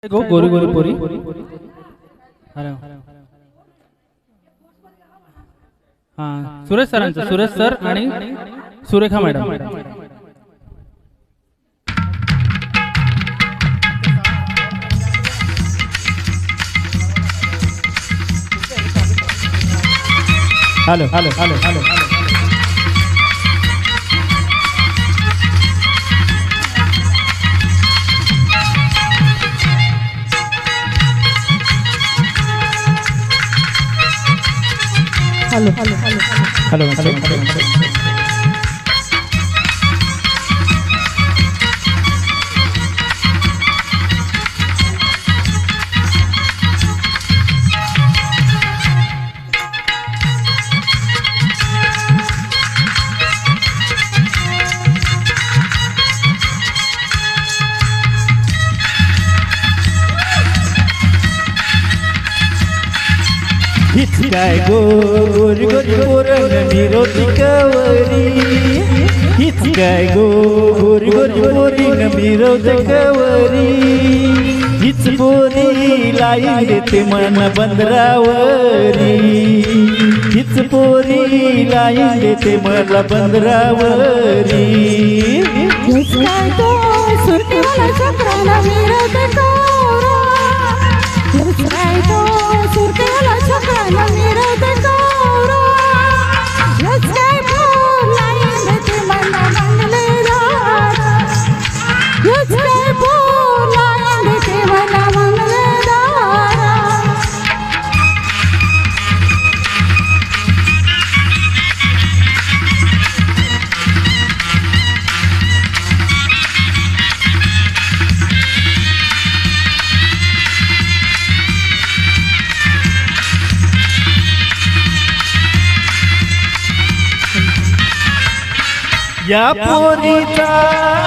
गो गोरी गोरी पोरी अरे हाँ सुरेश सरांचं सुरेश सर आणि Surekha madam hello hello hello hello hello hello hello hello hello हीच काय गोरी गोरी पोरण मिरवती कवरी हीच काय गोरी गोरी पोरीन मिरवती कवरी हीच पोरी लाईन देते मन बंदरावरी हीच पोरी लाईन देते मला बंदरावरी हीच काय तो सुरतीला चक्राला मिरवते कवरा हीच काय तो सुरतीला चक्राला मिरवते कवरा हीच काय पोर लाईन देते मला बंदरावरी हीच काय पोर लाईन देते मला बंदरावरी या पोरीचा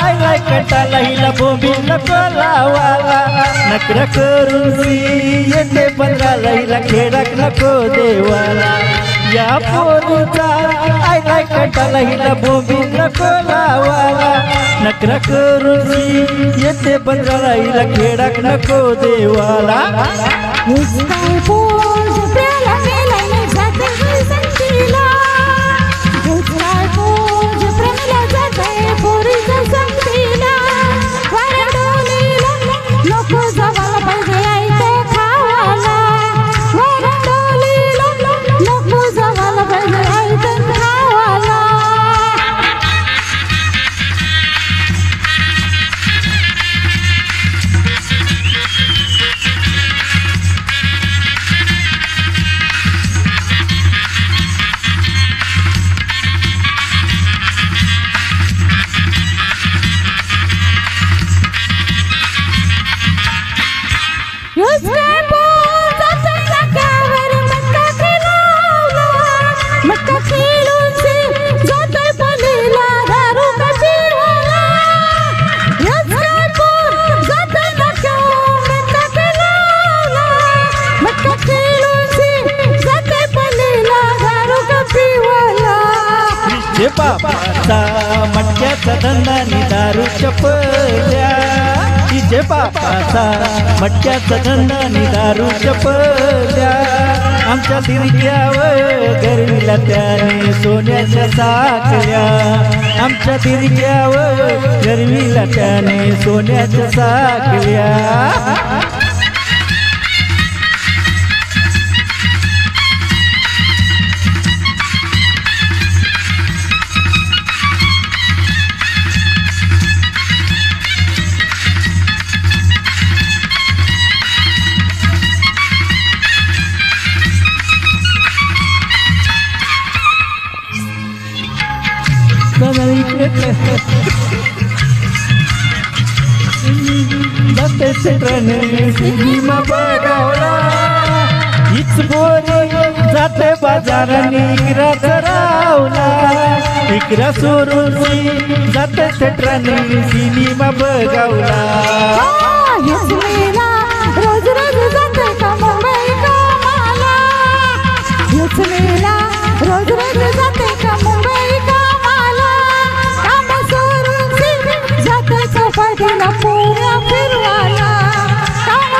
आयलाय कटाला हिला बोंबीला कोलावाला नकरा करून येते पंधराला हिला खेळाक नको देवाला या पोरीचा आयलाय कटाला हिला बोंबीला कोलावाला नकरा करून येते पंधराला हिला खेळाक नको देवाला हीच काय पोर झोपेला मेलाय जाते संतीला हीच काय पोर झोपेला जाते पोरीच्या संतीला वाऱ्या डोलीला नको जावाला पाहिजे आयते खावाला वाऱ्या डोलीला नको जावाला पाहिजे आयते खावाला हीच काय पोर जाते नाक्यावर मटका खिलवला मटका खिलून जाते पलीला दारू का पिवाला हीच काय पोर जाते नाक्यावर मटका खिलवला मटका खिलून जाते पलीला दारू का पिवाला जे बापाचा मटक्याचा धंदा नि दारू चपल्या जे बापाचा मटक्याचा धंदा नि दारू चपल्या आमच्या दिरक्यावर गरवीला त्याने सोन्याच्या साखल्या आमच्या दिरक्यावर गरवीला त्याने सोन्याच्या साखल्या सिनेमा बघावला हीच बोरी जाते बाजाराने इकरा चरावला इकरा सोडून जाते थिएटराने सिनेमा बघावला हीच लीला रोज रोज जाते का मुंबई कामाला हीच लीला रोज रोज जाते का मुंबई कामाला काम सोडून जाते चौपाटीला पुण्या फिरवाला काम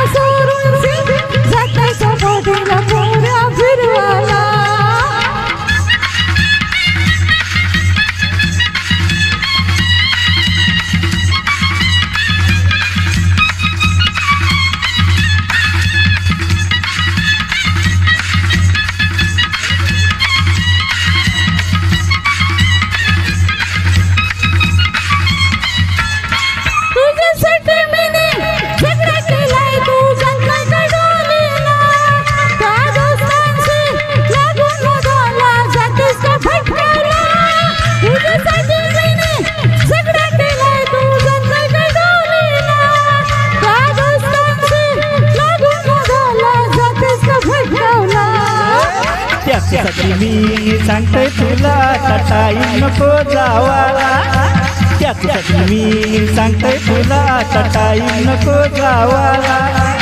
मी सांगते तुला टाईम नको जावाला त्यासाठी मी सांगते तुला टाईम नको जावाला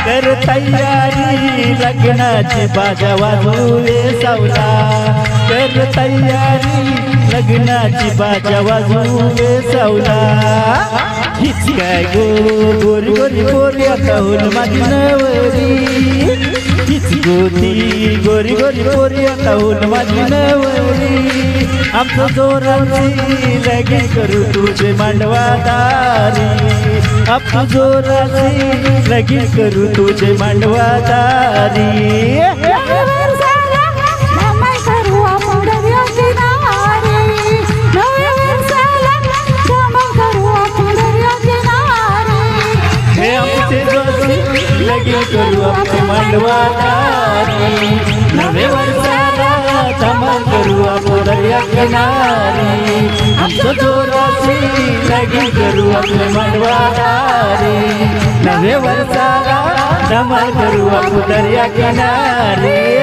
कर तयारी लग्नाची बाजा वाजवे सावला कर तयारी लग्नाची बाजा वाजवे सावला हीच काय गो गोरी गोरी गोरी आता होल माझी नवरी हीच गोरी गोरी गोरी गोरी आता होल माझी नवरी आमचं जोराची लगीन करू तुझे मांडवादारी आपण जोराची लगीन करू तुझे मांडवादारी लगीन करू आपण मांडवादारी नवे वर्षाला धमाल करू आपण दर्या किनारी आमचं जोराची लगीन करू आपण मांडवादारी नवे वर्षाला धमाल करू आपण दर्या किनारी